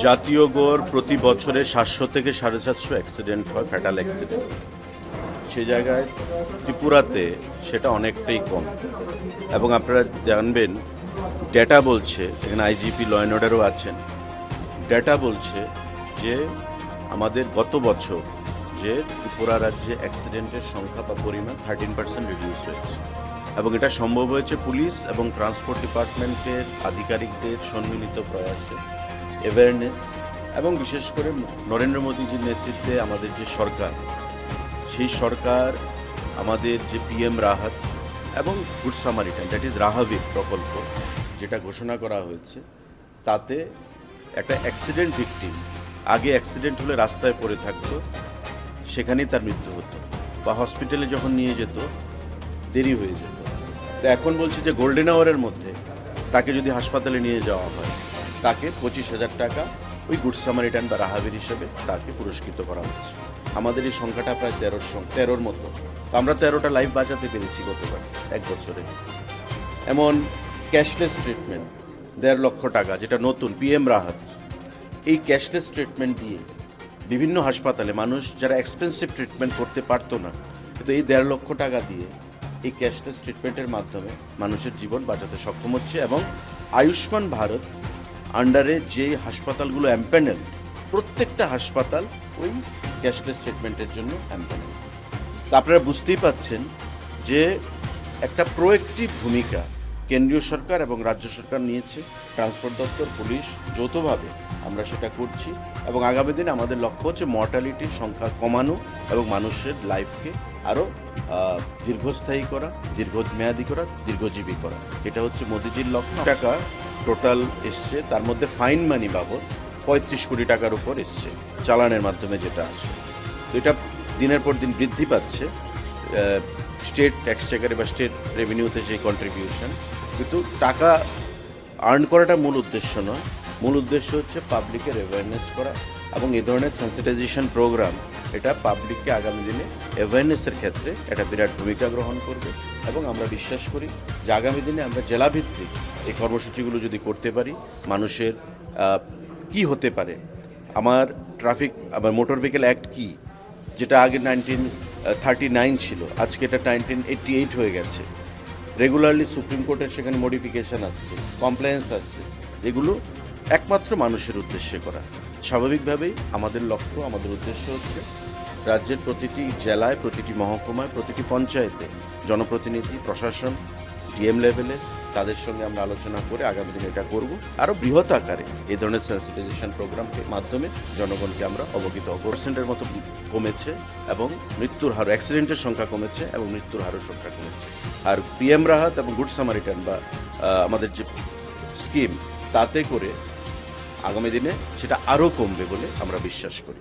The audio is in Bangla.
জাতীয় গড় প্রতি বছরে 700 থেকে 750 অ্যাক্সিডেন্ট হয়, ফ্যাটাল অ্যাক্সিডেন্ট। সে জায়গায় ত্রিপুরাতে সেটা অনেকটাই কম। এবং আপনারা জানবেন, ডেটা বলছে, এখানে আইজিপি ল অ্যান্ড অর্ডারও আছেন, ডেটা বলছে যে আমাদের গত বছর যে ত্রিপুরা রাজ্যে অ্যাক্সিডেন্টের সংখ্যা বা পরিমাণ 13% রিডিউস হয়েছে। এবং এটা সম্ভব হয়েছে পুলিশ এবং ট্রান্সপোর্ট ডিপার্টমেন্টের আধিকারিকদের সম্মিলিত প্রয়াসে, অ্যাওয়ারনেস এবং বিশেষ করে নরেন্দ্র মোদীজির নেতৃত্বে আমাদের যে সরকার, সেই সরকার আমাদের যে পিএম রাহাত এবং গুড সামারিটান, দ্যাট ইজ রাহাবীর প্রকল্প যেটা ঘোষণা করা হয়েছে, তাতে একটা অ্যাক্সিডেন্ট ভিকটিম আগে অ্যাক্সিডেন্ট হলে রাস্তায় পড়ে থাকতো, সেখানেই তার মৃত্যু হতো, বা হসপিটালে যখন নিয়ে যেত দেরি হয়ে যেত। তো এখন বলছে যে গোল্ডেন আওয়ারের মধ্যে তাকে যদি হাসপাতালে নিয়ে যাওয়া হয়, তাকে 25,000 টাকা ওই গুড সামারিটান বা রাহাবির হিসেবে তাকে পুরস্কৃত করা হচ্ছে। আমাদের এই সংখ্যাটা প্রায় 13-র মতো। তো আমরা 13টা লাইফ বাঁচাতে পেরেছি গতবার এক বছরে। এমন ক্যাশলেস ট্রিটমেন্ট 1.5 লক্ষ টাকা, যেটা নতুন পিএম রাহাত, এই ক্যাশলেস ট্রিটমেন্ট দিয়ে বিভিন্ন হাসপাতালে মানুষ যারা এক্সপেন্সিভ ট্রিটমেন্ট করতে পারতো না, কিন্তু এই 1.5 লক্ষ টাকা দিয়ে এই ক্যাশলেস ট্রিটমেন্টের মাধ্যমে মানুষের জীবন বাঁচাতে সক্ষম হচ্ছে। এবং আয়ুষ্মান ভারত আন্ডারে যে হাসপাতালগুলো এমপ্যানেল, প্রত্যেকটা হাসপাতাল ওই ক্যাশলেস ট্রিটমেন্টের জন্য এমপ্যানেল। তো আপনারা বুঝতেই পাচ্ছেন যে একটা প্রোঅ্যাক্টিভ ভূমিকা কেন্দ্রীয় সরকার এবং রাজ্য সরকার নিয়েছে, ট্রান্সপোর্ট দপ্তর, পুলিশ, যৌথভাবে আমরা সেটা করছি। এবং আগামী দিনে আমাদের লক্ষ্য হচ্ছে মর্টালিটির সংখ্যা কমানো এবং মানুষের লাইফকে আরও দীর্ঘস্থায়ী করা, দীর্ঘমেয়াদী করা, দীর্ঘজীবী করা। এটা হচ্ছে মোদিজির লক্ষ্য। টাকা টোটাল এসছে, তার মধ্যে ফাইন মানি বাবদ 35 কোটি টাকার উপর এসছে চালানের মাধ্যমে যেটা আসে। তো এটা দিনের পর দিন বৃদ্ধি পাচ্ছে স্টেট এক্সচেকারে বা স্টেট রেভিনিউতে যে কন্ট্রিবিউশন। কিন্তু টাকা আর্ন করাটা মূল উদ্দেশ্য নয়, মূল উদ্দেশ্য হচ্ছে পাবলিকের অ্যাওয়ারনেস করা এবং এই ধরনের সেন্সিটাইজেশন প্রোগ্রাম এটা পাবলিককে আগামী দিনে অ্যাওয়ারনেসের ক্ষেত্রে একটা বিরাট ভূমিকা গ্রহণ করবে। এবং আমরা বিশ্বাস করি যে আগামী দিনে আমরা জেলাভিত্তিক এই কর্মসূচিগুলো যদি করতে পারি, মানুষের কি হতে পারে, আমার মোটর ভেহিকেল অ্যাক্ট কি, যেটা আগে 1939 ছিল, আজকে এটা 1988 হয়ে গেছে। রেগুলারলি সুপ্রিম কোর্টের সেখানে মডিফিকেশান আসছে, কমপ্লায়েন্স আসছে, এগুলো একমাত্র মানুষের উদ্দেশ্যে করা। স্বাভাবিকভাবেই আমাদের লক্ষ্য, আমাদের উদ্দেশ্য হচ্ছে রাজ্যের প্রতিটি জেলায়, প্রতিটি মহকুমায়, প্রতিটি পঞ্চায়েতে জনপ্রতিনিধি, প্রশাসন, ডিএম লেভেলে তাদের সঙ্গে আমরা আলোচনা করে আগামী দিনে এটা করব। আরও বৃহৎ আকারে এই ধরনের সেন্সিটাইজেশন প্রোগ্রামের মাধ্যমে জনগণকে আমরা অবগত % মতো কমেছে এবং মৃত্যুর হার, অ্যাক্সিডেন্টের সংখ্যা কমেছে এবং মৃত্যুর হারও সংখ্যা কমেছে। আর পিএম রাহাত এবং গুড সামারিটান বা আমাদের যে স্কিম, তাতে করে আগামী দিনে সেটা আরও কমবে বলে আমরা বিশ্বাস করি।